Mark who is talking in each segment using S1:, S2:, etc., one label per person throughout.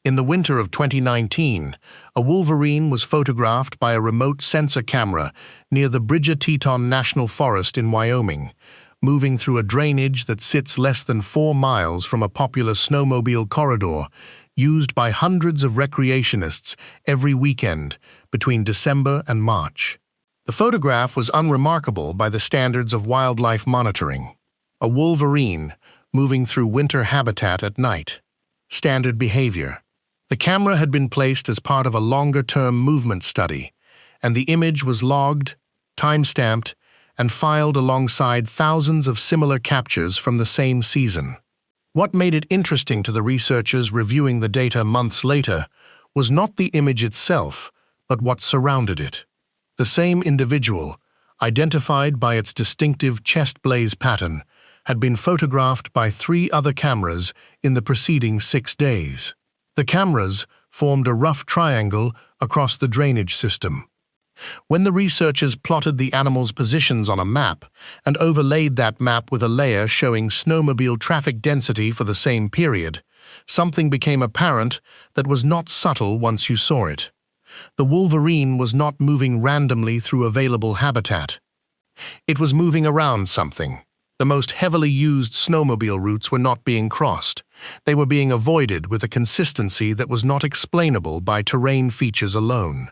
S1: In the winter of 2019, a wolverine was photographed by a remote sensor camera near the Bridger-Teton National Forest in Wyoming, moving through a drainage that sits less than 4 miles from a popular snowmobile corridor used by hundreds of recreationists every weekend between December and March. The photograph was unremarkable by the standards of wildlife monitoring. A wolverine moving through winter habitat at night. Standard behavior. The camera had been placed as part of a longer-term movement study, and the image was logged, time-stamped, and filed alongside thousands of similar captures from the same season. What made it interesting to the researchers reviewing the data months later was not the image itself, but what surrounded it. The same individual, identified by its distinctive chest blaze pattern, had been photographed by 3 other cameras in the preceding 6 days. The cameras formed a rough triangle across the drainage system. When the researchers plotted the animals' positions on a map and overlaid that map with a layer showing snowmobile traffic density for the same period, something became apparent that was not subtle once you saw it. The wolverine was not moving randomly through available habitat. It was moving around something. The most heavily used snowmobile routes were not being crossed. They were being avoided with a consistency that was not explainable by terrain features alone.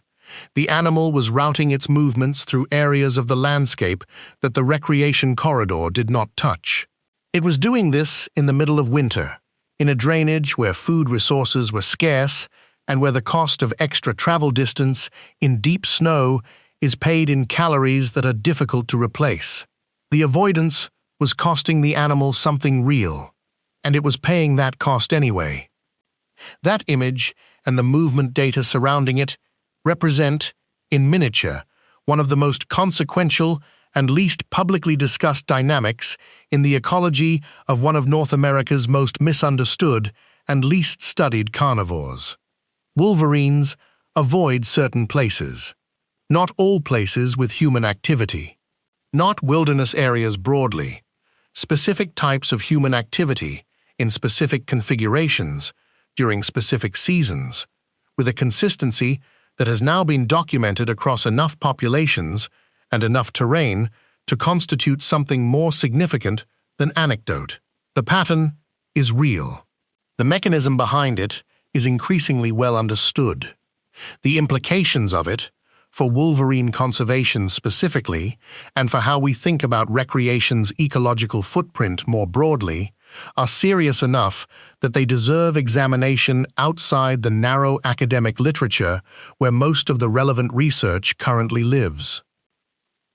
S1: The animal was routing its movements through areas of the landscape that the recreation corridor did not touch. It was doing this in the middle of winter, in a drainage where food resources were scarce and where the cost of extra travel distance in deep snow is paid in calories that are difficult to replace. The avoidance was costing the animal something real, and it was paying that cost anyway. That image and the movement data surrounding it represent, in miniature, one of the most consequential and least publicly discussed dynamics in the ecology of one of North America's most misunderstood and least studied carnivores. Wolverines avoid certain places, not all places with human activity, not wilderness areas broadly, specific types of human activity in specific configurations during specific seasons, with a consistency that has now been documented across enough populations and enough terrain to constitute something more significant than anecdote. The pattern is real. The mechanism behind it is increasingly well understood. The implications of it, for wolverine conservation specifically, and for how we think about recreation's ecological footprint more broadly, are serious enough that they deserve examination outside the narrow academic literature where most of the relevant research currently lives.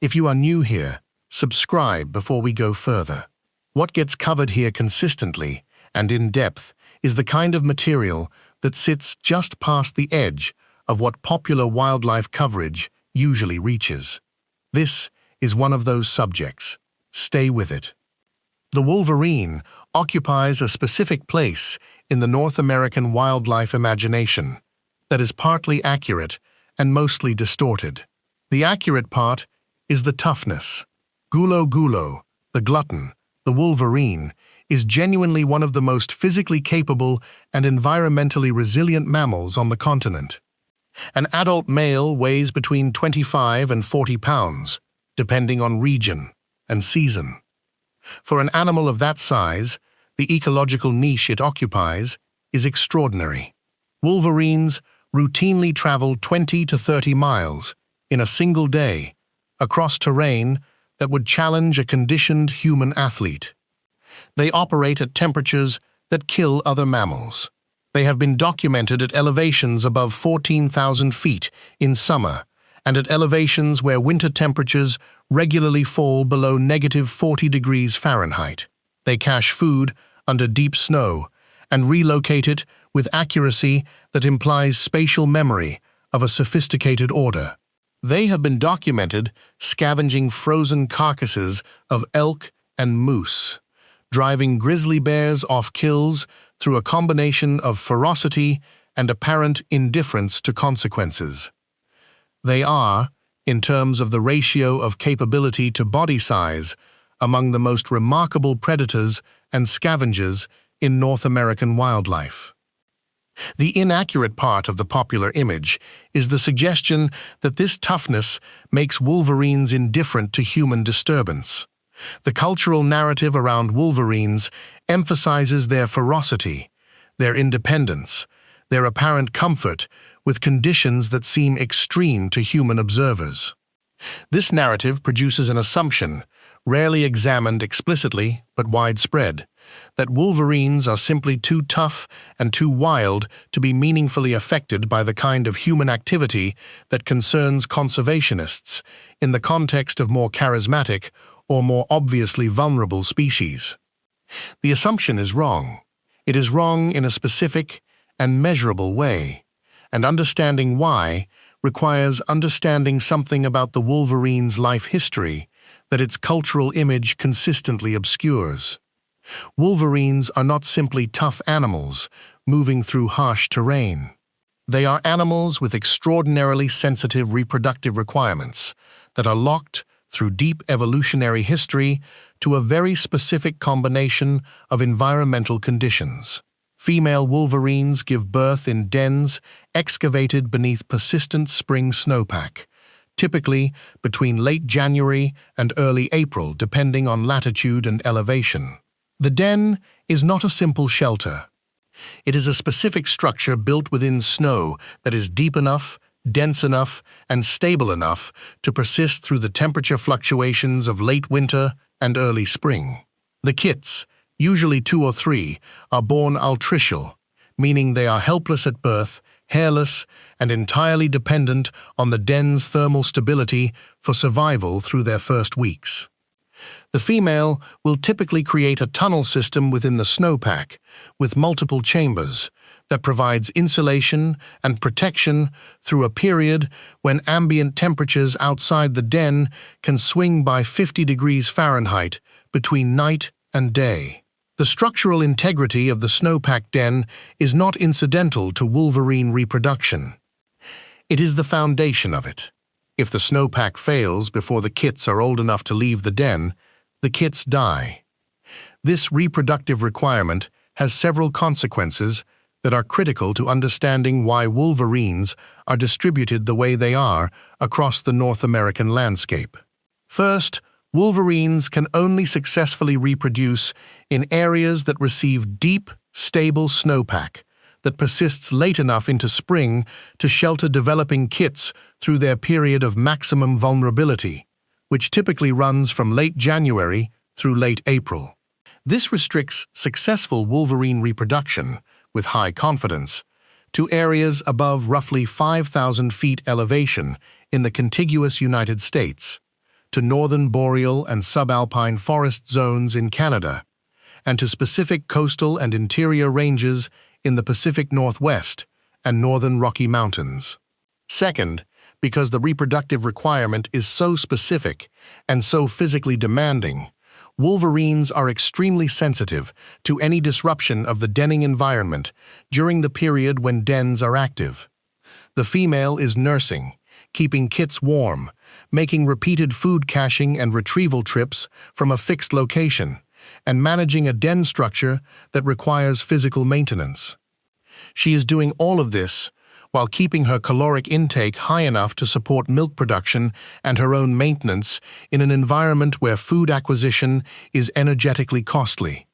S1: If you are new here, subscribe before we go further. What gets covered here consistently and in depth is the kind of material that sits just past the edge of what popular wildlife coverage usually reaches. This is one of those subjects. Stay with it. The wolverine occupies a specific place in the North American wildlife imagination that is partly accurate and mostly distorted. The accurate part is the toughness. Gulo Gulo, the glutton, the wolverine, is genuinely one of the most physically capable and environmentally resilient mammals on the continent. An adult male weighs between 25 and 40 pounds, depending on region and season. For an animal of that size, the ecological niche it occupies is extraordinary. Wolverines routinely travel 20 to 30 miles in a single day across terrain that would challenge a conditioned human athlete. They operate at temperatures that kill other mammals. They have been documented at elevations above 14,000 feet in summer and at elevations where winter temperatures regularly fall below -40 degrees Fahrenheit. They cache food under deep snow and relocate it with accuracy that implies spatial memory of a sophisticated order. They have been documented scavenging frozen carcasses of elk and moose, driving grizzly bears off kills through a combination of ferocity and apparent indifference to consequences. They are, in terms of the ratio of capability to body size, among the most remarkable predators and scavengers in North American wildlife. The inaccurate part of the popular image is the suggestion that this toughness makes wolverines indifferent to human disturbance. The cultural narrative around wolverines emphasizes their ferocity, their independence, their apparent comfort with conditions that seem extreme to human observers. This narrative produces an assumption, rarely examined explicitly but widespread, that wolverines are simply too tough and too wild to be meaningfully affected by the kind of human activity that concerns conservationists in the context of more charismatic or more obviously vulnerable species. The assumption is wrong. It is wrong in a specific and measurable way, and understanding why requires understanding something about the wolverine's life history that its cultural image consistently obscures. Wolverines are not simply tough animals moving through harsh terrain. They are animals with extraordinarily sensitive reproductive requirements that are locked through deep evolutionary history to a very specific combination of environmental conditions. Female wolverines give birth in dens excavated beneath persistent spring snowpack, typically between late January and early April, depending on latitude and elevation. The den is not a simple shelter. It is a specific structure built within snow that is deep enough, dense enough, and stable enough to persist through the temperature fluctuations of late winter and early spring. The kits, usually 2 or 3, are born altricial, meaning they are helpless at birth, hairless, and entirely dependent on the den's thermal stability for survival through their first weeks. The female will typically create a tunnel system within the snowpack with multiple chambers that provides insulation and protection through a period when ambient temperatures outside the den can swing by 50 degrees Fahrenheit between night and day. The structural integrity of the snowpack den is not incidental to wolverine reproduction. It is the foundation of it. If the snowpack fails before the kits are old enough to leave the den, the kits die. This reproductive requirement has several consequences that are critical to understanding why wolverines are distributed the way they are across the North American landscape. First, wolverines can only successfully reproduce in areas that receive deep, stable snowpack that persists late enough into spring to shelter developing kits through their period of maximum vulnerability, which typically runs from late January through late April. This restricts successful wolverine reproduction, with high confidence, to areas above roughly 5,000 feet elevation in the contiguous United States, to northern boreal and subalpine forest zones in Canada, and to specific coastal and interior ranges in the Pacific Northwest and northern Rocky Mountains. Second, because the reproductive requirement is so specific and so physically demanding, wolverines are extremely sensitive to any disruption of the denning environment during the period when dens are active. The female is nursing, keeping kits warm, making repeated food caching and retrieval trips from a fixed location, and managing a den structure that requires physical maintenance. She is doing all of this while keeping her caloric intake high enough to support milk production and her own maintenance in an environment where food acquisition is energetically costly.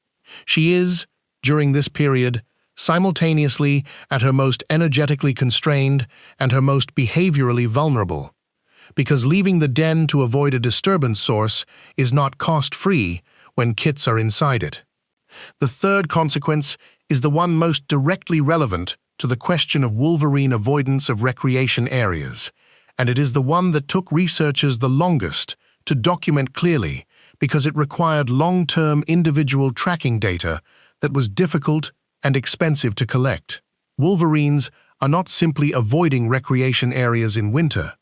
S1: She is, during this period, simultaneously at her most energetically constrained and her most behaviorally vulnerable, because leaving the den to avoid a disturbance source is not cost-free when kits are inside it. The third consequence is the one most directly relevant to the question of wolverine avoidance of recreation areas, and it is the one that took researchers the longest to document clearly because it required long-term individual tracking data that was difficult and expensive to collect. Wolverines are not simply avoiding recreation areas in winter.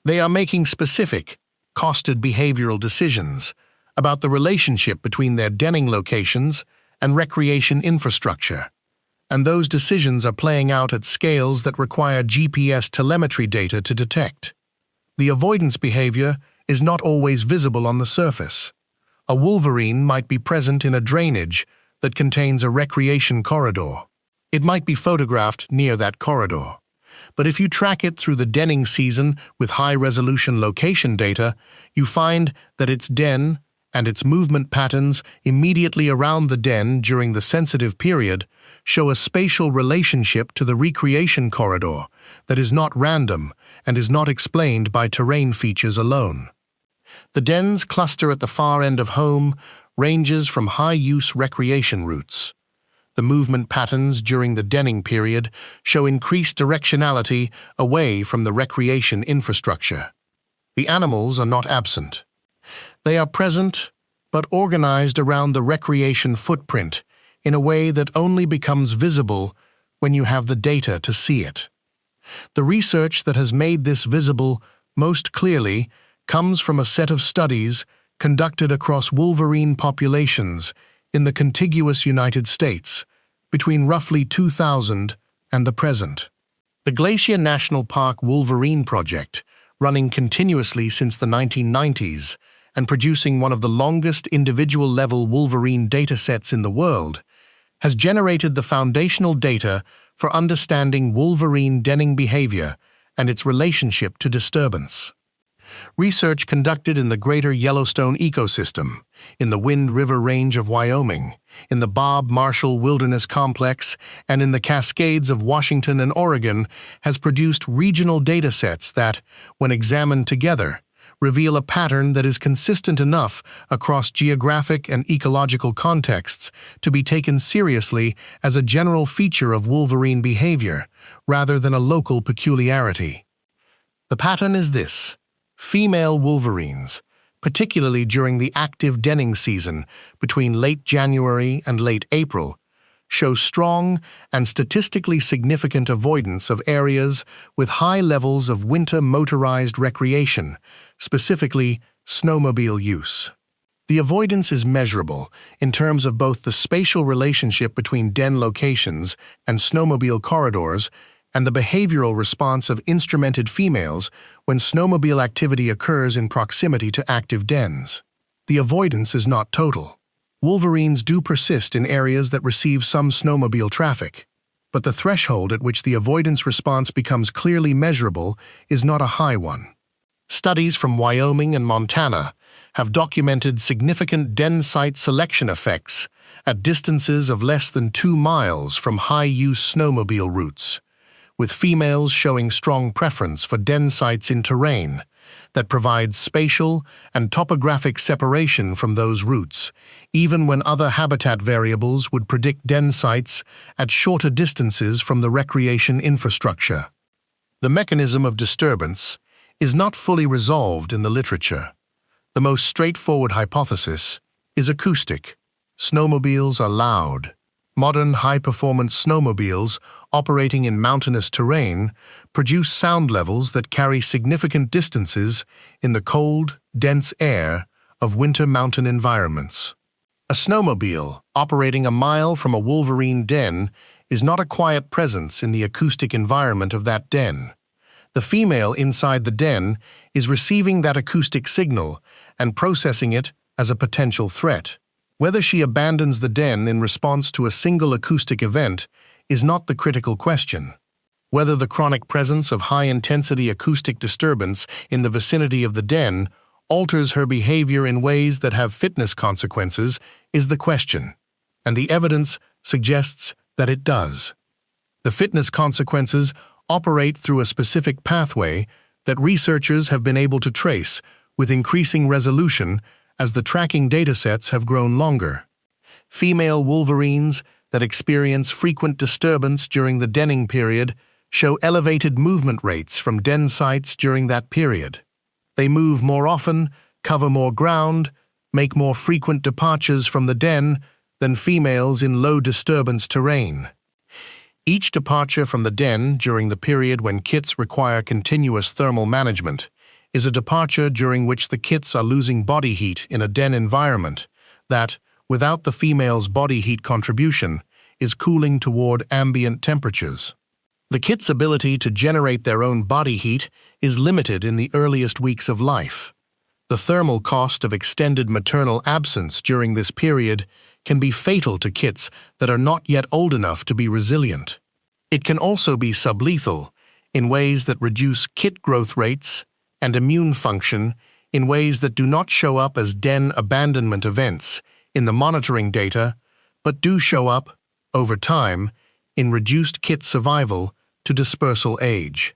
S1: They are making specific, costed behavioral decisions about the relationship between their denning locations and recreation infrastructure, and those decisions are playing out at scales that require GPS telemetry data to detect. The avoidance behavior is not always visible on the surface. A wolverine might be present in a drainage that contains a recreation corridor. It might be photographed near that corridor. But if you track it through the denning season with high-resolution location data, you find that its den and its movement patterns immediately around the den during the sensitive period show a spatial relationship to the recreation corridor that is not random and is not explained by terrain features alone. The dens cluster at the far end of home ranges from high-use recreation routes. The movement patterns during the denning period show increased directionality away from the recreation infrastructure. The animals are not absent. They are present, but organized around the recreation footprint in a way that only becomes visible when you have the data to see it. The research that has made this visible most clearly comes from a set of studies conducted across wolverine populations in the contiguous United States between roughly 2000 and the present. The Glacier National Park Wolverine Project, running continuously since the 1990s and producing one of the longest individual-level wolverine datasets in the world, has generated the foundational data for understanding wolverine denning behavior and its relationship to disturbance. Research conducted in the Greater Yellowstone ecosystem, in the Wind River Range of Wyoming, in the Bob Marshall Wilderness Complex, and in the Cascades of Washington and Oregon has produced regional datasets that, when examined together, reveal a pattern that is consistent enough across geographic and ecological contexts to be taken seriously as a general feature of wolverine behavior, rather than a local peculiarity. The pattern is this: female wolverines, particularly during the active denning season between late January and late April, show strong and statistically significant avoidance of areas with high levels of winter motorized recreation, specifically snowmobile use. The avoidance is measurable in terms of both the spatial relationship between den locations and snowmobile corridors and the behavioral response of instrumented females when snowmobile activity occurs in proximity to active dens. The avoidance is not total. Wolverines do persist in areas that receive some snowmobile traffic, but the threshold at which the avoidance response becomes clearly measurable is not a high one. Studies from Wyoming and Montana have documented significant den site selection effects at distances of less than 2 miles from high-use snowmobile routes, with females showing strong preference for den sites in terrain that provides spatial and topographic separation from those routes, even when other habitat variables would predict den sites at shorter distances from the recreation infrastructure. The mechanism of disturbance is not fully resolved in the literature. The most straightforward hypothesis is acoustic. Snowmobiles are loud. Modern high-performance snowmobiles operating in mountainous terrain produce sound levels that carry significant distances in the cold, dense air of winter mountain environments. A snowmobile operating a mile from a wolverine den is not a quiet presence in the acoustic environment of that den. The female inside the den is receiving that acoustic signal and processing it as a potential threat. Whether she abandons the den in response to a single acoustic event is not the critical question. Whether the chronic presence of high-intensity acoustic disturbance in the vicinity of the den alters her behavior in ways that have fitness consequences is the question, and the evidence suggests that it does. The fitness consequences operate through a specific pathway that researchers have been able to trace with increasing resolution as the tracking datasets have grown longer. Female wolverines that experience frequent disturbance during the denning period show elevated movement rates from den sites during that period. They move more often, cover more ground, make more frequent departures from the den than females in low-disturbance terrain. Each departure from the den during the period when kits require continuous thermal management is a departure during which the kits are losing body heat in a den environment that, without the female's body heat contribution, is cooling toward ambient temperatures. The kit's ability to generate their own body heat is limited in the earliest weeks of life. The thermal cost of extended maternal absence during this period can be fatal to kits that are not yet old enough to be resilient. It can also be sublethal in ways that reduce kit growth rates and immune function in ways that do not show up as den abandonment events in the monitoring data, but do show up, over time, in reduced kit survival to dispersal age.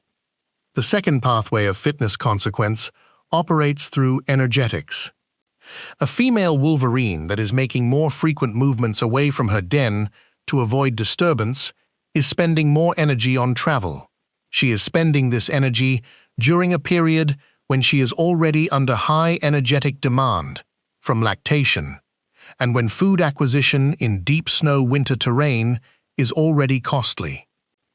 S1: The second pathway of fitness consequence operates through energetics. A female wolverine that is making more frequent movements away from her den to avoid disturbance is spending more energy on travel. She is spending this energy during a period when she is already under high energetic demand from lactation, and when food acquisition in deep snow winter terrain is already costly.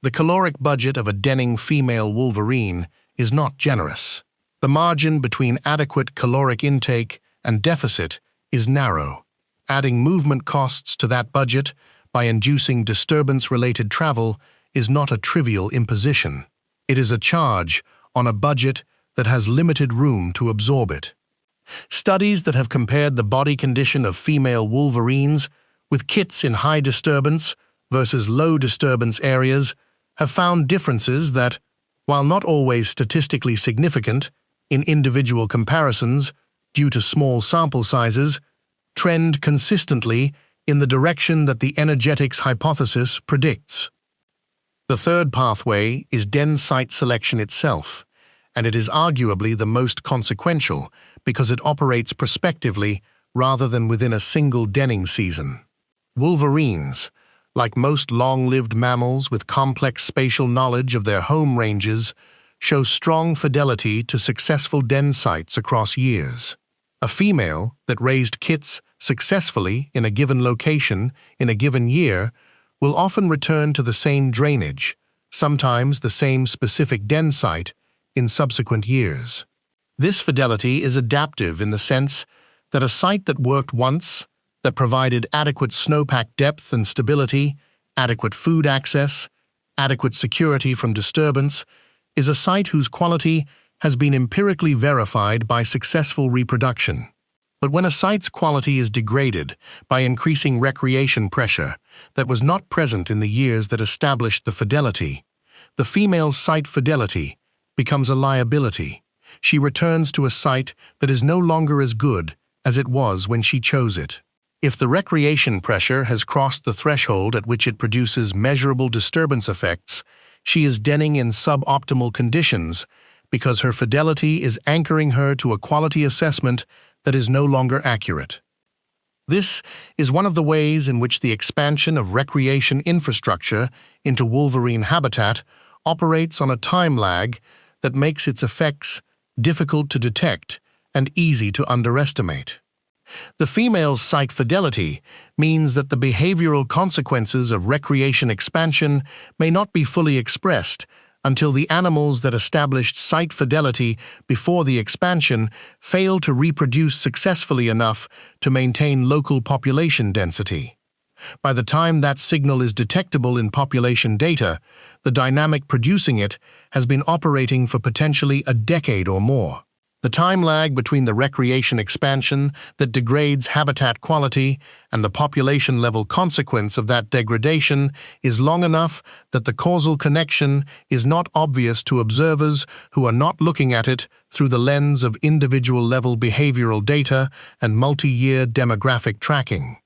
S1: The caloric budget of a denning female wolverine is not generous. The margin between adequate caloric intake and deficit is narrow. Adding movement costs to that budget by inducing disturbance-related travel is not a trivial imposition. It is a charge on a budget that has limited room to absorb it. Studies that have compared the body condition of female wolverines with kits in high disturbance versus low disturbance areas have found differences that, while not always statistically significant in individual comparisons due to small sample sizes, trend consistently in the direction that the energetics hypothesis predicts. The third pathway is den site selection itself, and it is arguably the most consequential because it operates prospectively rather than within a single denning season. Wolverines, like most long-lived mammals with complex spatial knowledge of their home ranges, show strong fidelity to successful den sites across years. A female that raised kits successfully in a given location in a given year will often return to the same drainage, sometimes the same specific den site, in subsequent years. This fidelity is adaptive in the sense that a site that worked once, that provided adequate snowpack depth and stability, adequate food access, adequate security from disturbance, is a site whose quality has been empirically verified by successful reproduction. But when a site's quality is degraded by increasing recreation pressure that was not present in the years that established the fidelity, the female's site fidelity becomes a liability. She returns to a site that is no longer as good as it was when she chose it. If the recreation pressure has crossed the threshold at which it produces measurable disturbance effects, she is denning in suboptimal conditions because her fidelity is anchoring her to a quality assessment that is no longer accurate. This is one of the ways in which the expansion of recreation infrastructure into wolverine habitat operates on a time lag that makes its effects difficult to detect and easy to underestimate. The female's site fidelity means that the behavioral consequences of recreation expansion may not be fully expressed until the animals that established site fidelity before the expansion fail to reproduce successfully enough to maintain local population density. By the time that signal is detectable in population data, the dynamic producing it has been operating for potentially a decade or more. The time lag between the recreation expansion that degrades habitat quality and the population-level consequence of that degradation is long enough that the causal connection is not obvious to observers who are not looking at it through the lens of individual-level behavioral data and multi-year demographic tracking.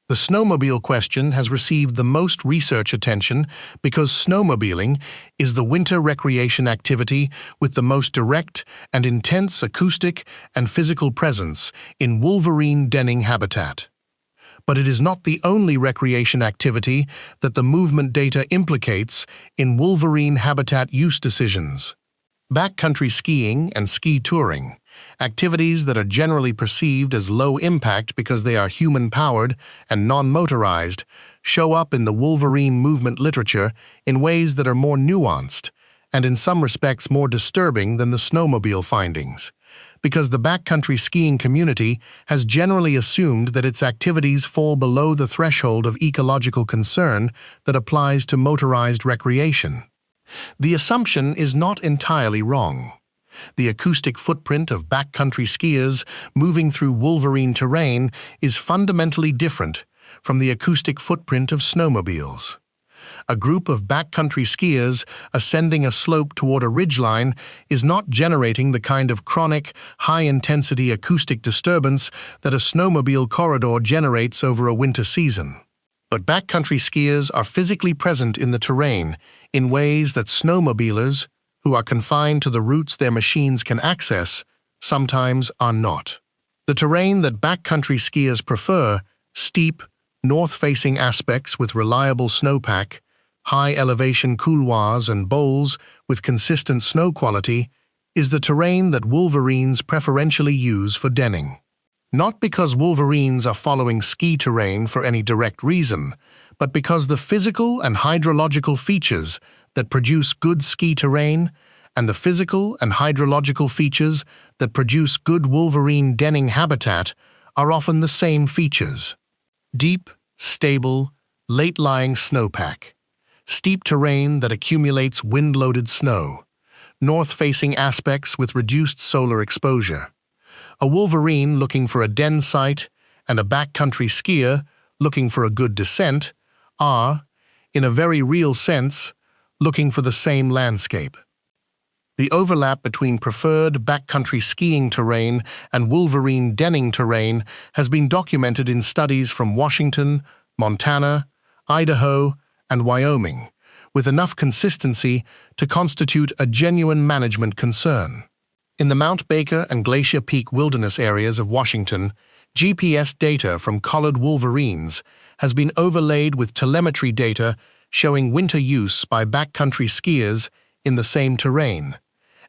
S1: The snowmobile question has received the most research attention because snowmobiling is the winter recreation activity with the most direct and intense acoustic and physical presence in wolverine denning habitat. But it is not the only recreation activity that the movement data implicates in wolverine habitat use decisions. Backcountry skiing and ski touring, activities that are generally perceived as low impact because they are human-powered and non-motorized, show up in the wolverine movement literature in ways that are more nuanced and in some respects more disturbing than the snowmobile findings, because the backcountry skiing community has generally assumed that its activities fall below the threshold of ecological concern that applies to motorized recreation. The assumption is not entirely wrong. The acoustic footprint of backcountry skiers moving through Wolverine terrain is fundamentally different from the acoustic footprint of snowmobiles. A group of backcountry skiers ascending a slope toward a ridgeline is not generating the kind of chronic, high-intensity acoustic disturbance that a snowmobile corridor generates over a winter season. But backcountry skiers are physically present in the terrain in ways that snowmobilers, who are confined to the routes their machines can access, sometimes are not. The terrain that backcountry skiers prefer, steep, north-facing aspects with reliable snowpack, high-elevation couloirs and bowls with consistent snow quality, is the terrain that Wolverines preferentially use for denning. Not because Wolverines are following ski terrain for any direct reason, but because the physical and hydrological features that produce good ski terrain and the physical and hydrological features that produce good Wolverine denning habitat are often the same features. Deep, stable, late-lying snowpack, steep terrain that accumulates wind-loaded snow, north-facing aspects with reduced solar exposure. A Wolverine looking for a den site and a backcountry skier looking for a good descent are, in a very real sense, looking for the same landscape. The overlap between preferred backcountry skiing terrain and Wolverine denning terrain has been documented in studies from Washington, Montana, Idaho, and Wyoming, with enough consistency to constitute a genuine management concern. In the Mount Baker and Glacier Peak wilderness areas of Washington, GPS data from collared Wolverines has been overlaid with telemetry data showing winter use by backcountry skiers in the same terrain,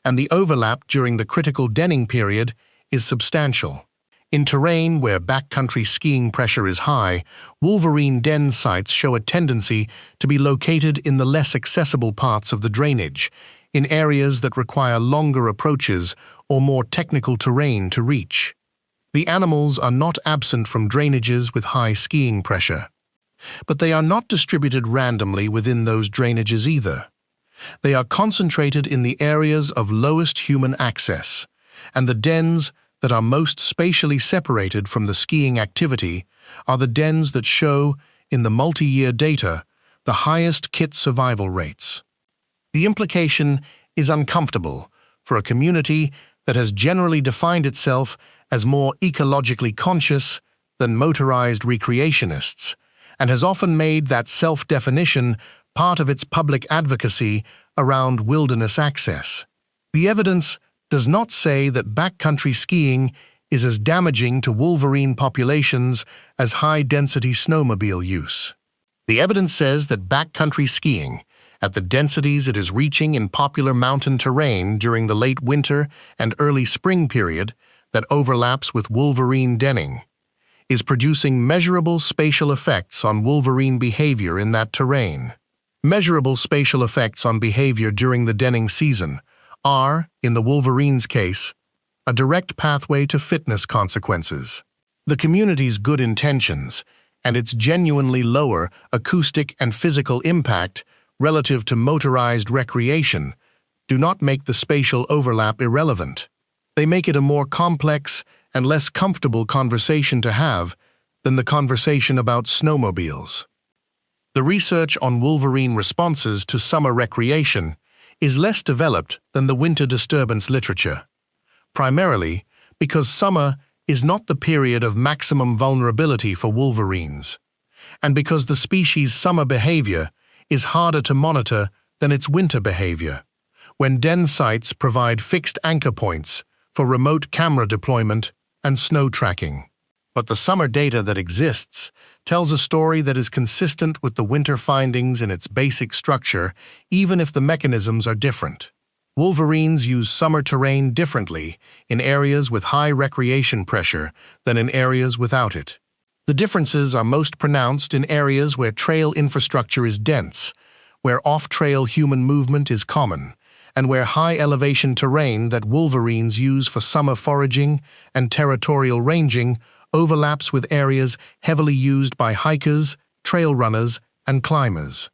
S1: and the overlap during the critical denning period is substantial. In terrain where backcountry skiing pressure is high, Wolverine den sites show a tendency to be located in the less accessible parts of the drainage, in areas that require longer approaches or more technical terrain to reach. The animals are not absent from drainages with high skiing pressure, but they are not distributed randomly within those drainages either. They are concentrated in the areas of lowest human access, and the dens that are most spatially separated from the skiing activity are the dens that show, in the multi-year data, the highest kit survival rates. The implication is uncomfortable for a community that has generally defined itself as more ecologically conscious than motorized recreationists, and has often made that self-definition part of its public advocacy around wilderness access. The evidence does not say that backcountry skiing is as damaging to Wolverine populations as high-density snowmobile use. The evidence says that backcountry skiing, at the densities it is reaching in popular mountain terrain during the late winter and early spring period that overlaps with Wolverine denning, is producing measurable spatial effects on Wolverine behavior in that terrain. Measurable spatial effects on behavior during the denning season are, in the Wolverine's case, a direct pathway to fitness consequences. The community's good intentions and its genuinely lower acoustic and physical impact relative to motorized recreation do not make the spatial overlap irrelevant. They make it a more complex and less comfortable conversation to have than the conversation about snowmobiles. The research on Wolverine responses to summer recreation is less developed than the winter disturbance literature, primarily because summer is not the period of maximum vulnerability for Wolverines, and because the species' summer behavior is harder to monitor than its winter behavior, when den sites provide fixed anchor points for remote camera deployment and snow tracking. But the summer data that exists tells a story that is consistent with the winter findings in its basic structure, even if the mechanisms are different. Wolverines use summer terrain differently in areas with high recreation pressure than in areas without it. The differences are most pronounced in areas where trail infrastructure is dense, where off-trail human movement is common, and where high-elevation terrain that Wolverines use for summer foraging and territorial ranging overlaps with areas heavily used by hikers, trail runners, and climbers.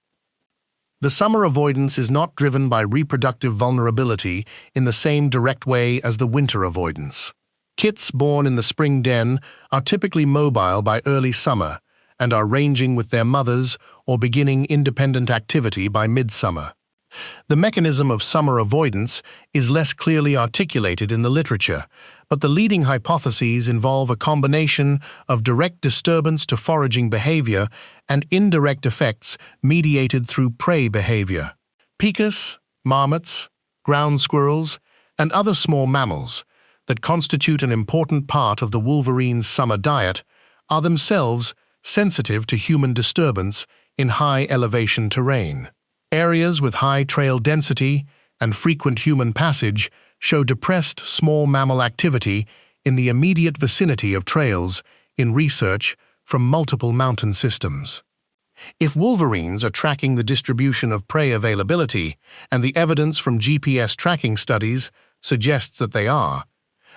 S1: The summer avoidance is not driven by reproductive vulnerability in the same direct way as the winter avoidance. Kits born in the spring den are typically mobile by early summer and are ranging with their mothers or beginning independent activity by midsummer. The mechanism of summer avoidance is less clearly articulated in the literature, but the leading hypotheses involve a combination of direct disturbance to foraging behavior and indirect effects mediated through prey behavior. Picas, marmots, ground squirrels, and other small mammals that constitute an important part of the wolverine's summer diet are themselves sensitive to human disturbance in high-elevation terrain. Areas with high trail density and frequent human passage show depressed small mammal activity in the immediate vicinity of trails in research from multiple mountain systems. If wolverines are tracking the distribution of prey availability, and the evidence from GPS tracking studies suggests that they are,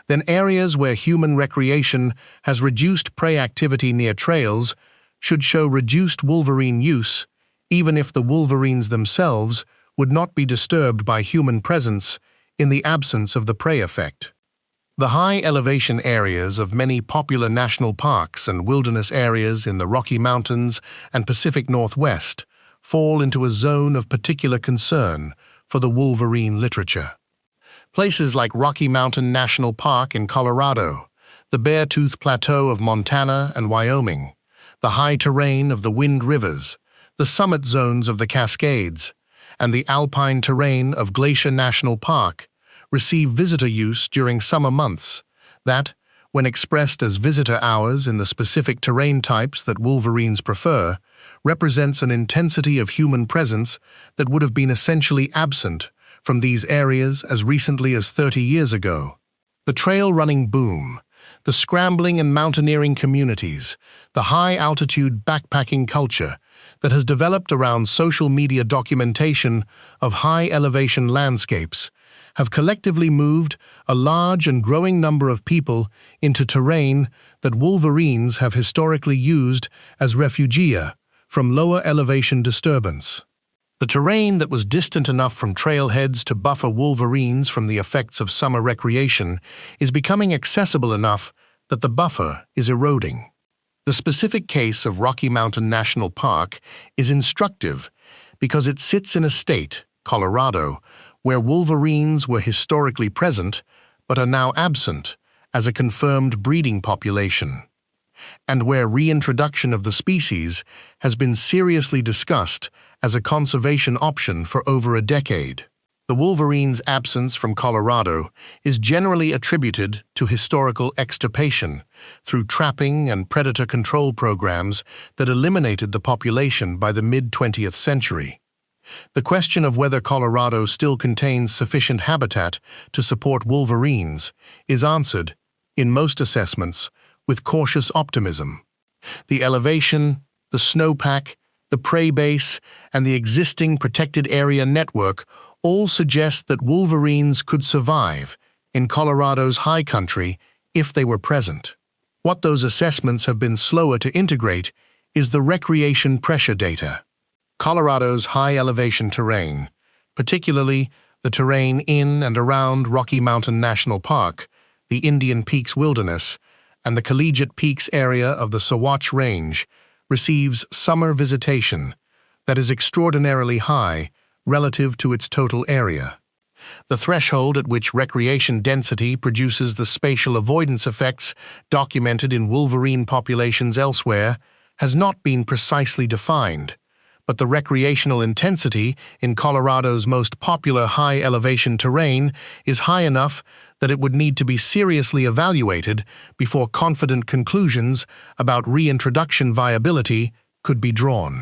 S1: then areas where human recreation has reduced prey activity near trails should show reduced wolverine use, even if the wolverines themselves would not be disturbed by human presence in the absence of the prey effect. The high-elevation areas of many popular national parks and wilderness areas in the Rocky Mountains and Pacific Northwest fall into a zone of particular concern for the wolverine literature. Places like Rocky Mountain National Park in Colorado, the Beartooth Plateau of Montana and Wyoming, the high terrain of the Wind Rivers, the summit zones of the Cascades, and the alpine terrain of Glacier National Park receive visitor use during summer months that, when expressed as visitor hours in the specific terrain types that wolverines prefer, represents an intensity of human presence that would have been essentially absent from these areas as recently as 30 years ago. The trail running boom, the scrambling and mountaineering communities, the high-altitude backpacking culture that has developed around social media documentation of high-elevation landscapes have collectively moved a large and growing number of people into terrain that wolverines have historically used as refugia from lower elevation disturbance. The terrain that was distant enough from trailheads to buffer wolverines from the effects of summer recreation is becoming accessible enough that the buffer is eroding. The specific case of Rocky Mountain National Park is instructive because it sits in a state, Colorado, where wolverines were historically present but are now absent as a confirmed breeding population, and where reintroduction of the species has been seriously discussed as a conservation option for over a decade. The wolverine's absence from Colorado is generally attributed to historical extirpation through trapping and predator control programs that eliminated the population by the mid-20th century. The question of whether Colorado still contains sufficient habitat to support wolverines is answered, in most assessments, with cautious optimism. The elevation, the snowpack, the prey base, and the existing protected area network all suggest that wolverines could survive in Colorado's high country if they were present. What those assessments have been slower to integrate is the recreation pressure data. Colorado's high-elevation terrain, particularly the terrain in and around Rocky Mountain National Park, the Indian Peaks Wilderness, and the Collegiate Peaks area of the Sawatch Range, receives summer visitation that is extraordinarily high relative to its total area. The threshold at which recreation density produces the spatial avoidance effects documented in wolverine populations elsewhere has not been precisely defined, but the recreational intensity in Colorado's most popular high-elevation terrain is high enough that it would need to be seriously evaluated before confident conclusions about reintroduction viability could be drawn.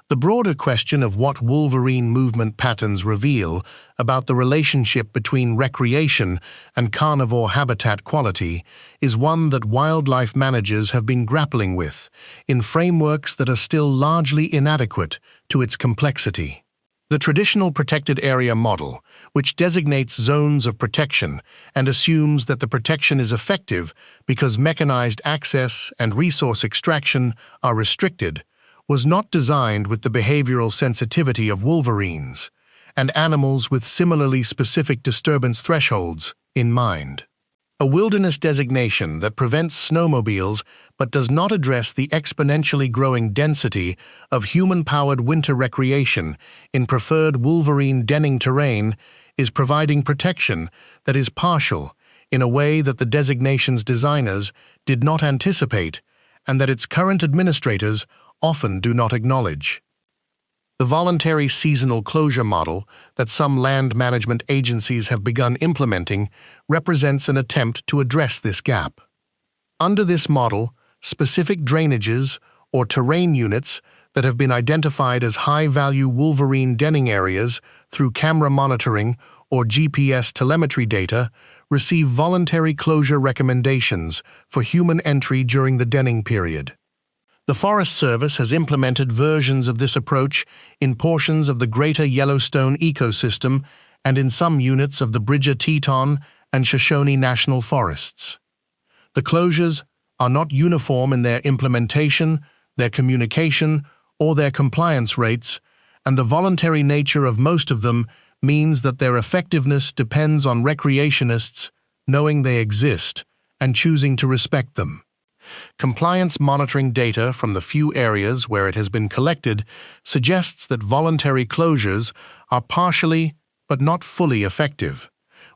S1: The broader question of what wolverine movement patterns reveal about the relationship between recreation and carnivore habitat quality is one that wildlife managers have been grappling with in frameworks that are still largely inadequate to its complexity. The traditional protected area model, which designates zones of protection and assumes that the protection is effective because mechanized access and resource extraction are restricted, was not designed with the behavioral sensitivity of wolverines and animals with similarly specific disturbance thresholds in mind. A wilderness designation that prevents snowmobiles but does not address the exponentially growing density of human-powered winter recreation in preferred wolverine denning terrain is providing protection that is partial in a way that the designation's designers did not anticipate and that its current administrators often do not acknowledge. The voluntary seasonal closure model that some land management agencies have begun implementing represents an attempt to address this gap. Under this model, specific drainages or terrain units that have been identified as high-value wolverine denning areas through camera monitoring or GPS telemetry data receive voluntary closure recommendations for human entry during the denning period. The Forest Service has implemented versions of this approach in portions of the Greater Yellowstone ecosystem and in some units of the Bridger-Teton and Shoshone National Forests. The closures are not uniform in their implementation, their communication, or their compliance rates, and the voluntary nature of most of them means that their effectiveness depends on recreationists knowing they exist and choosing to respect them. Compliance monitoring data from the few areas where it has been collected suggests that voluntary closures are partially but not fully effective,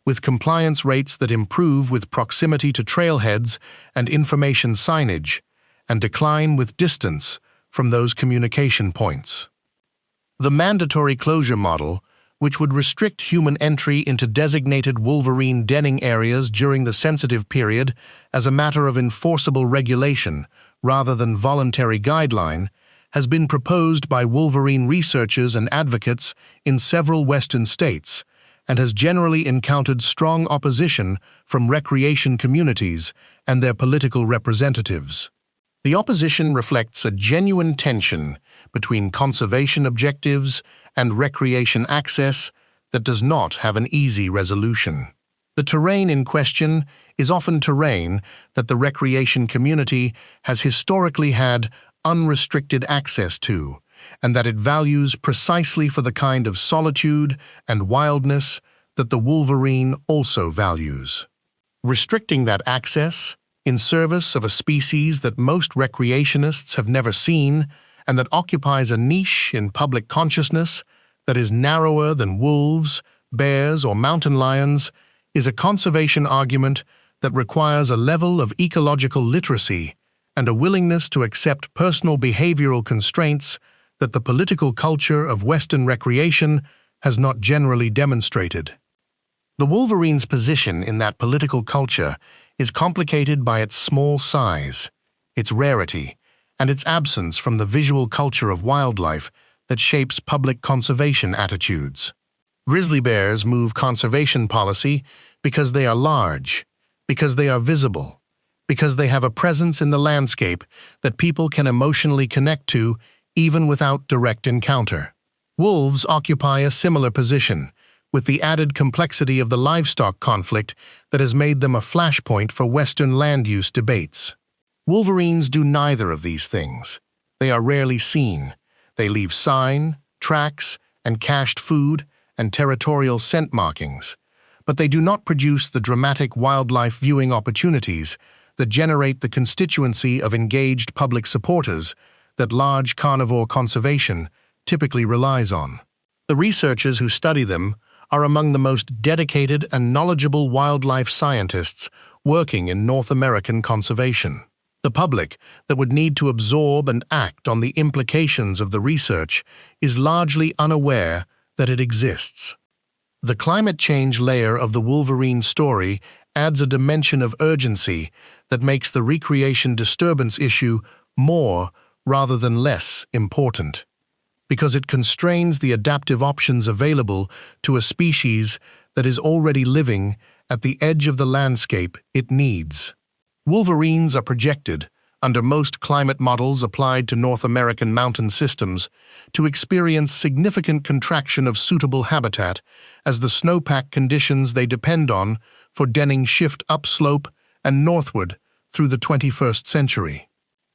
S1: with compliance rates that improve with proximity to trailheads and information signage, and decline with distance from those communication points. The mandatory closure model, which would restrict human entry into designated wolverine denning areas during the sensitive period as a matter of enforceable regulation rather than voluntary guideline, has been proposed by wolverine researchers and advocates in several western states and has generally encountered strong opposition from recreation communities and their political representatives. The opposition reflects a genuine tension between conservation objectives and recreation access that does not have an easy resolution. The terrain in question is often terrain that the recreation community has historically had unrestricted access to, and that it values precisely for the kind of solitude and wildness that the wolverine also values. Restricting that access in service of a species that most recreationists have never seen and that occupies a niche in public consciousness that is narrower than wolves, bears, or mountain lions is a conservation argument that requires a level of ecological literacy and a willingness to accept personal behavioral constraints that the political culture of Western recreation has not generally demonstrated. The wolverine's position in that political culture is complicated by its small size, its rarity, and its absence from the visual culture of wildlife that shapes public conservation attitudes. Grizzly bears move conservation policy because they are large, because they are visible, because they have a presence in the landscape that people can emotionally connect to even without direct encounter. Wolves occupy a similar position, with the added complexity of the livestock conflict that has made them a flashpoint for Western land use debates. Wolverines do neither of these things. They are rarely seen. They leave sign, tracks, and cached food and territorial scent markings, but they do not produce the dramatic wildlife viewing opportunities that generate the constituency of engaged public supporters that large carnivore conservation typically relies on. The researchers who study them are among the most dedicated and knowledgeable wildlife scientists working in North American conservation. The public that would need to absorb and act on the implications of the research is largely unaware that it exists. The climate change layer of the wolverine story adds a dimension of urgency that makes the recreation disturbance issue more rather than less important, because it constrains the adaptive options available to a species that is already living at the edge of the landscape it needs. Wolverines are projected, under most climate models applied to North American mountain systems, to experience significant contraction of suitable habitat as the snowpack conditions they depend on for denning shift upslope and northward through the 21st century.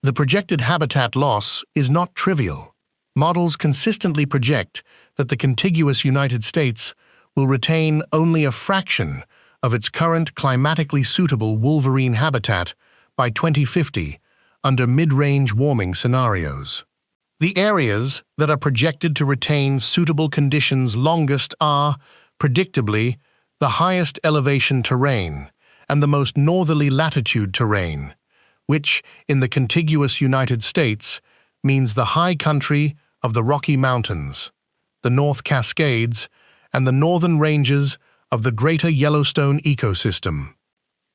S1: The projected habitat loss is not trivial. Models consistently project that the contiguous United States will retain only a fraction of its current climatically suitable wolverine habitat by 2050 under mid-range warming scenarios. The areas that are projected to retain suitable conditions longest are, predictably, the highest elevation terrain and the most northerly latitude terrain, which, in the contiguous United States, means the high country of the Rocky Mountains, the North Cascades, and the northern ranges of the Greater Yellowstone ecosystem.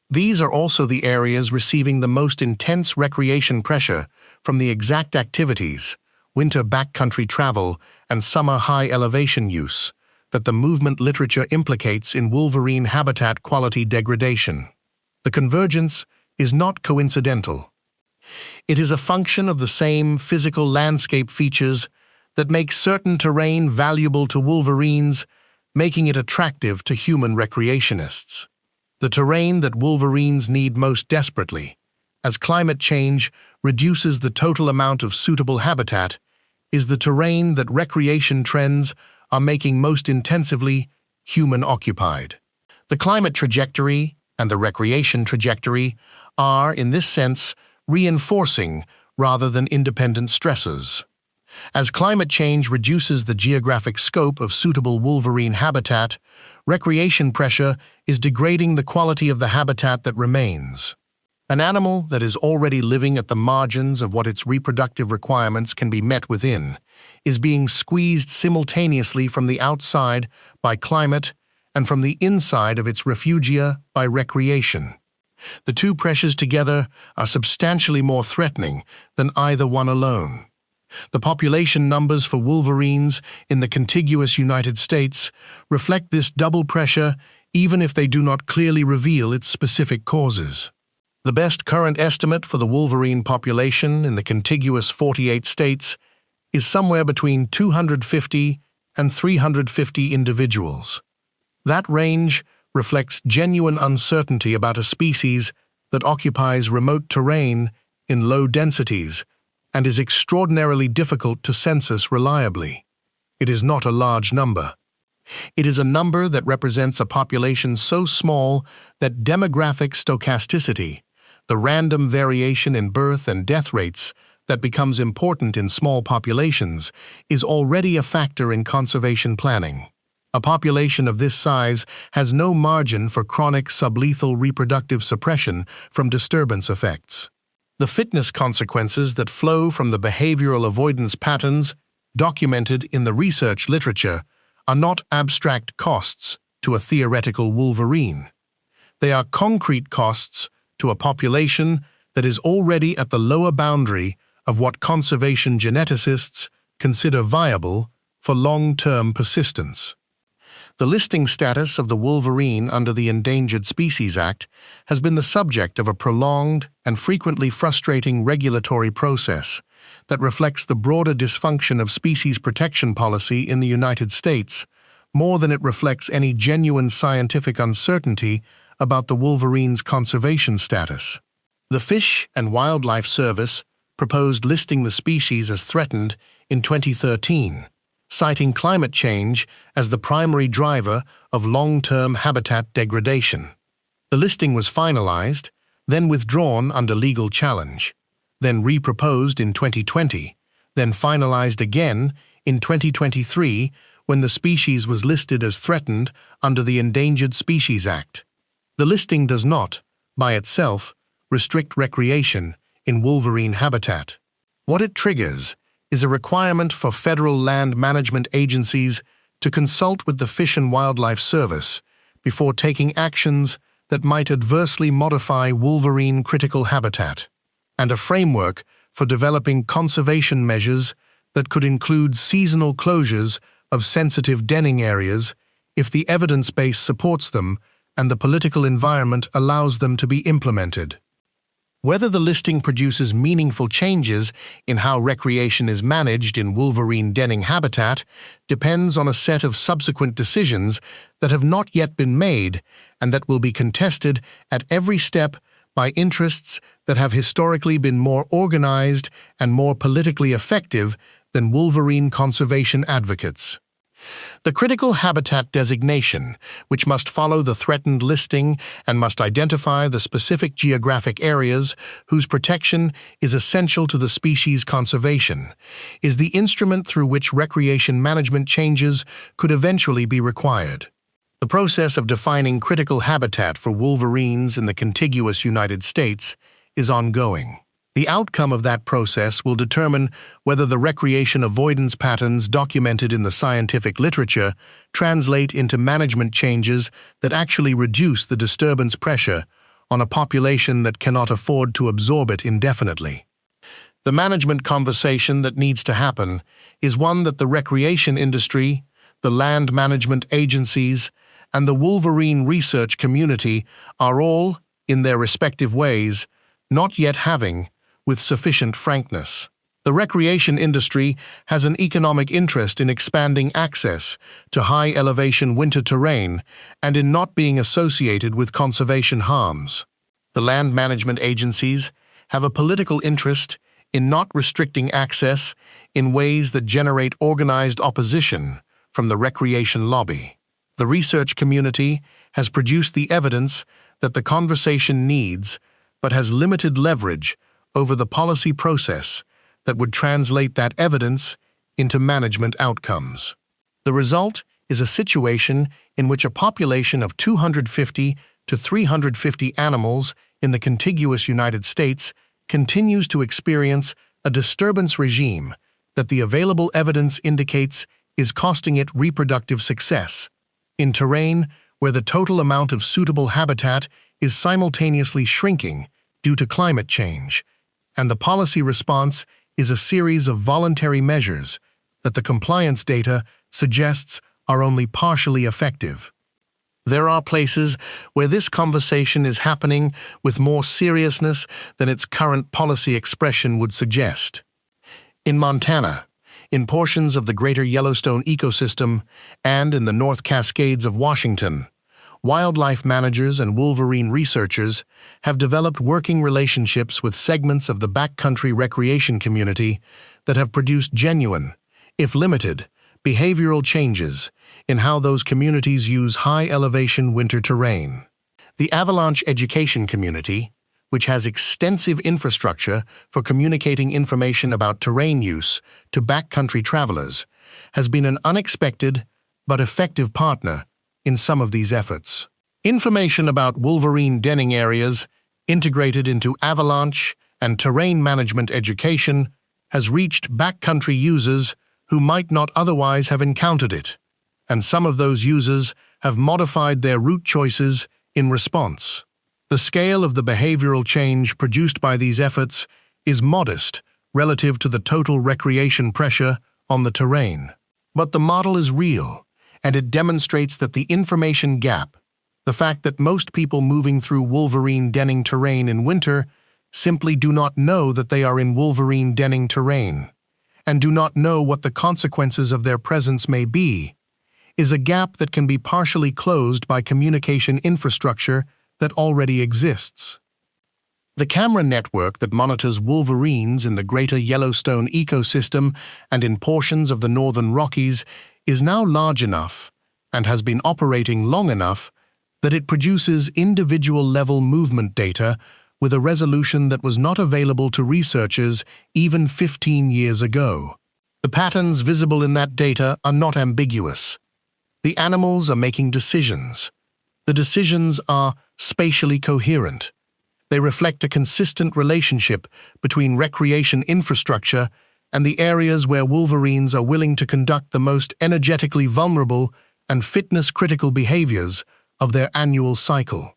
S1: These are also the areas receiving the most intense recreation pressure from the exact activities, winter backcountry travel, and summer high-elevation use, that the movement literature implicates in wolverine habitat quality degradation. The convergence is not coincidental. It is a function of the same physical landscape features that make certain terrain valuable to wolverines, making it attractive to human recreationists. The terrain that wolverines need most desperately, as climate change reduces the total amount of suitable habitat, is the terrain that recreation trends are making most intensively human-occupied. The climate trajectory and the recreation trajectory are, in this sense, reinforcing rather than independent stressors. As climate change reduces the geographic scope of suitable wolverine habitat, recreation pressure is degrading the quality of the habitat that remains. An animal that is already living at the margins of what its reproductive requirements can be met within is being squeezed simultaneously from the outside by climate and from the inside of its refugia by recreation. The two pressures together are substantially more threatening than either one alone. The population numbers for wolverines in the contiguous United States reflect this double pressure even if they do not clearly reveal its specific causes. The best current estimate for the wolverine population in the contiguous 48 states is somewhere between 250 and 350 individuals. That range reflects genuine uncertainty about a species that occupies remote terrain in low densities and is extraordinarily difficult to census reliably. It is not a large number. It is a number that represents a population so small that demographic stochasticity, the random variation in birth and death rates that becomes important in small populations, is already a factor in conservation planning. A population of this size has no margin for chronic sublethal reproductive suppression from disturbance effects. The fitness consequences that flow from the behavioral avoidance patterns documented in the research literature are not abstract costs to a theoretical wolverine. They are concrete costs to a population that is already at the lower boundary of what conservation geneticists consider viable for long-term persistence. The listing status of the wolverine under the Endangered Species Act has been the subject of a prolonged and frequently frustrating regulatory process that reflects the broader dysfunction of species protection policy in the United States more than it reflects any genuine scientific uncertainty about the wolverine's conservation status. The Fish and Wildlife Service proposed listing the species as threatened in 2013, citing climate change as the primary driver of long-term habitat degradation. The listing was finalized, then withdrawn under legal challenge, then re-proposed in 2020, then finalized again in 2023 when the species was listed as threatened under the Endangered Species Act. The listing does not, by itself, restrict recreation in wolverine habitat. What it triggers is a requirement for federal land management agencies to consult with the Fish and Wildlife Service before taking actions that might adversely modify wolverine critical habitat, and a framework for developing conservation measures that could include seasonal closures of sensitive denning areas if the evidence base supports them and the political environment allows them to be implemented. Whether the listing produces meaningful changes in how recreation is managed in wolverine denning habitat depends on a set of subsequent decisions that have not yet been made and that will be contested at every step by interests that have historically been more organized and more politically effective than wolverine conservation advocates. The critical habitat designation, which must follow the threatened listing and must identify the specific geographic areas whose protection is essential to the species' conservation, is the instrument through which recreation management changes could eventually be required. The process of defining critical habitat for wolverines in the contiguous United States is ongoing. The outcome of that process will determine whether the recreation avoidance patterns documented in the scientific literature translate into management changes that actually reduce the disturbance pressure on a population that cannot afford to absorb it indefinitely. The management conversation that needs to happen is one that the recreation industry, the land management agencies, and the wolverine research community are all, in their respective ways, not yet having with sufficient frankness. The recreation industry has an economic interest in expanding access to high-elevation winter terrain and in not being associated with conservation harms. The land management agencies have a political interest in not restricting access in ways that generate organized opposition from the recreation lobby. The research community has produced the evidence that the conversation needs, but has limited leverage over the policy process that would translate that evidence into management outcomes. The result is a situation in which a population of 250 to 350 animals in the contiguous United States continues to experience a disturbance regime that the available evidence indicates is costing it reproductive success, in terrain where the total amount of suitable habitat is simultaneously shrinking due to climate change, and the policy response is a series of voluntary measures that the compliance data suggests are only partially effective. There are places where this conversation is happening with more seriousness than its current policy expression would suggest. In Montana, in portions of the greater Yellowstone ecosystem, and in the North Cascades of Washington, wildlife managers and wolverine researchers have developed working relationships with segments of the backcountry recreation community that have produced genuine, if limited, behavioral changes in how those communities use high-elevation winter terrain. The avalanche education community, which has extensive infrastructure for communicating information about terrain use to backcountry travelers, has been an unexpected but effective partner in some of these efforts. Information about wolverine denning areas integrated into avalanche and terrain management education has reached backcountry users who might not otherwise have encountered it, and some of those users have modified their route choices in response. The scale of the behavioral change produced by these efforts is modest relative to the total recreation pressure on the terrain. But the model is real, and it demonstrates that the information gap, the fact that most people moving through wolverine denning terrain in winter simply do not know that they are in wolverine denning terrain, and do not know what the consequences of their presence may be, is a gap that can be partially closed by communication infrastructure that already exists. The camera network that monitors wolverines in the greater Yellowstone ecosystem and in portions of the northern Rockies is now large enough and has been operating long enough that it produces individual-level movement data with a resolution that was not available to researchers even 15 years ago. The patterns visible in that data are not ambiguous. The animals are making decisions. The decisions are spatially coherent. They reflect a consistent relationship between recreation infrastructure and the areas where wolverines are willing to conduct the most energetically vulnerable and fitness-critical behaviors of their annual cycle.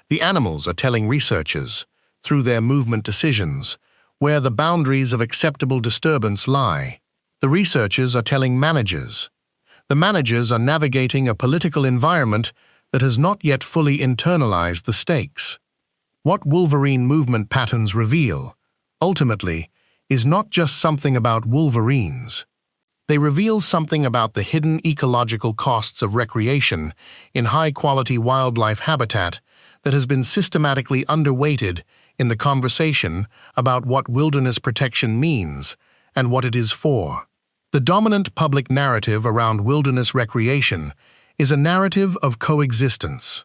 S1: The animals are telling researchers, through their movement decisions, where the boundaries of acceptable disturbance lie. The researchers are telling managers. The managers are navigating a political environment that has not yet fully internalized the stakes. What wolverine movement patterns reveal, ultimately, is not just something about wolverines. They reveal something about the hidden ecological costs of recreation in high-quality wildlife habitat that has been systematically underweighted in the conversation about what wilderness protection means and what it is for. The dominant public narrative around wilderness recreation is a narrative of coexistence.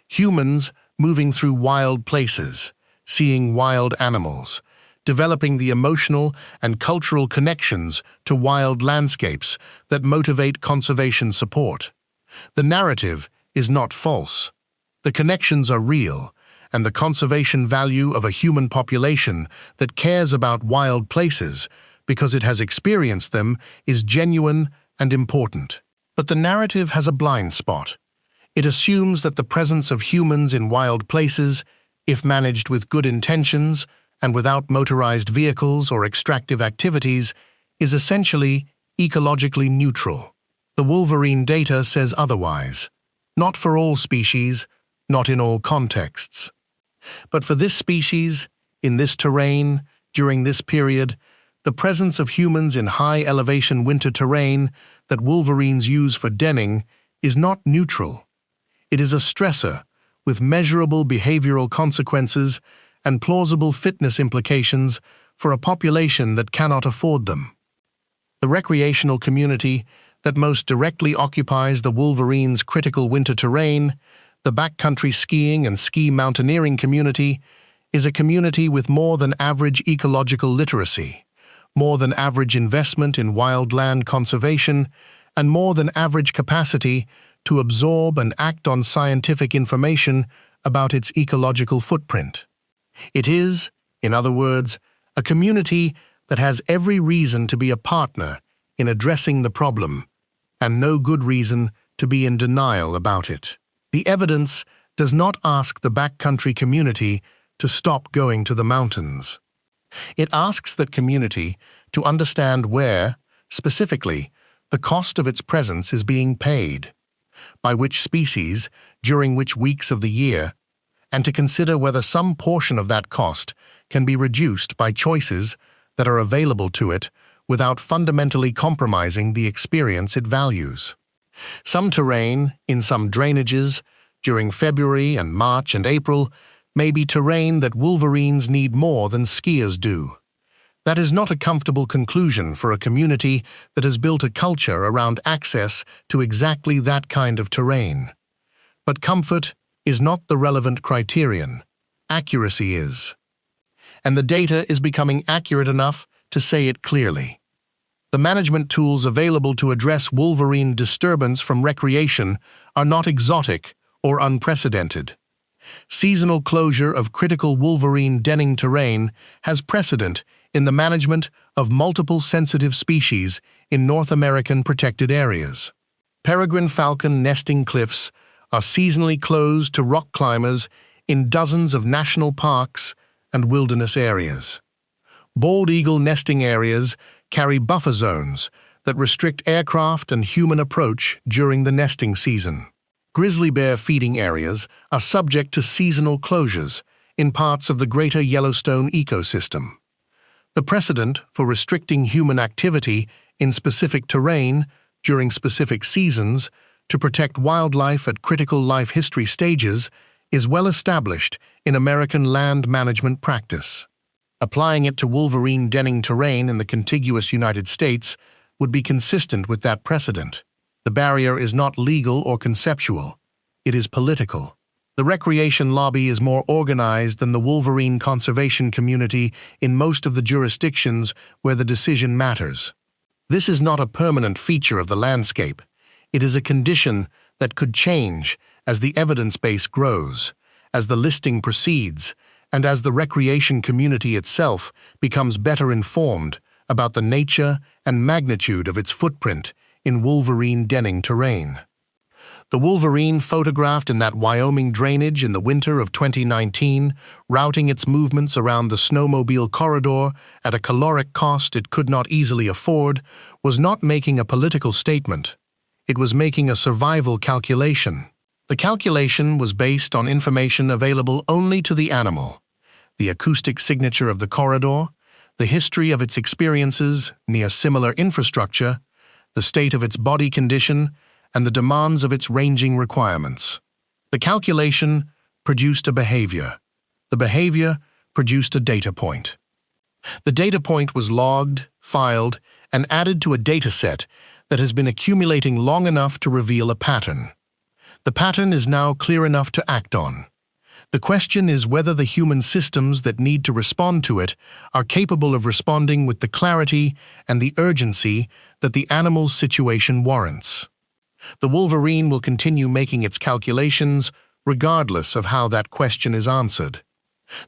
S1: Humans moving through wild places, seeing wild animals, developing the emotional and cultural connections to wild landscapes that motivate conservation support. The narrative is not false. The connections are real, and the conservation value of a human population that cares about wild places because it has experienced them is genuine and important. But the narrative has a blind spot. It assumes that the presence of humans in wild places, if managed with good intentions and without motorized vehicles or extractive activities, is essentially ecologically neutral. The Wolverine data says otherwise. Not for all species, not in all contexts. But for this species, in this terrain, during this period, the presence of humans in high-elevation winter terrain that wolverines use for denning is not neutral. It is a stressor with measurable behavioral consequences and plausible fitness implications for a population that cannot afford them. The recreational community that most directly occupies the wolverines' critical winter terrain, the backcountry skiing and ski mountaineering community, is a community with more than average ecological literacy, more than average investment in wildland conservation, and more than average capacity to absorb and act on scientific information about its ecological footprint. It is, in other words, a community that has every reason to be a partner in addressing the problem, and no good reason to be in denial about it. The evidence does not ask the backcountry community to stop going to the mountains. It asks that community to understand where, specifically, the cost of its presence is being paid, by which species, during which weeks of the year, and to consider whether some portion of that cost can be reduced by choices that are available to it without fundamentally compromising the experience it values. Some terrain, in some drainages, during February and March and April, may be terrain that wolverines need more than skiers do. That is not a comfortable conclusion for a community that has built a culture around access to exactly that kind of terrain. But comfort is not the relevant criterion. Accuracy is. And the data is becoming accurate enough to say it clearly. The management tools available to address wolverine disturbance from recreation are not exotic or unprecedented. Seasonal closure of critical wolverine denning terrain has precedent in the management of multiple sensitive species in North American protected areas. Peregrine falcon nesting cliffs are seasonally closed to rock climbers in dozens of national parks and wilderness areas. Bald eagle nesting areas carry buffer zones that restrict aircraft and human approach during the nesting season. Grizzly bear feeding areas are subject to seasonal closures in parts of the greater Yellowstone ecosystem. The precedent for restricting human activity in specific terrain during specific seasons to protect wildlife at critical life history stages is well established in American land management practice. Applying it to wolverine denning terrain in the contiguous United States would be consistent with that precedent. The barrier is not legal or conceptual. It is political. The recreation lobby is more organized than the wolverine conservation community in most of the jurisdictions where the decision matters. This is not a permanent feature of the landscape. It is a condition that could change as the evidence base grows, as the listing proceeds, and as the recreation community itself becomes better informed about the nature and magnitude of its footprint in wolverine denning terrain. The wolverine photographed in that Wyoming drainage in the winter of 2019, routing its movements around the snowmobile corridor at a caloric cost it could not easily afford, was not making a political statement. It was making a survival calculation. The calculation was based on information available only to the animal: the acoustic signature of the corridor, the history of its experiences near similar infrastructure, the state of its body condition, and the demands of its ranging requirements. The calculation produced a behavior. The behavior produced a data point. The data point was logged, filed, and added to a dataset that has been accumulating long enough to reveal a pattern. The pattern is now clear enough to act on. The question is whether the human systems that need to respond to it are capable of responding with the clarity and the urgency that the animal's situation warrants. The Wolverine will continue making its calculations regardless of how that question is answered.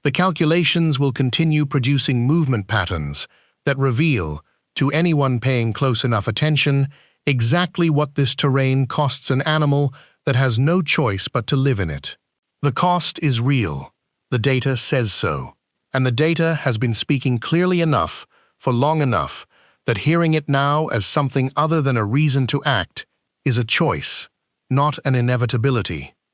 S1: The calculations will continue producing movement patterns that reveal, to anyone paying close enough attention, exactly what this terrain costs an animal that has no choice but to live in it. The cost is real. The data says so. And the data has been speaking clearly enough, for long enough, that hearing it now as something other than a reason to act is a choice, not an inevitability.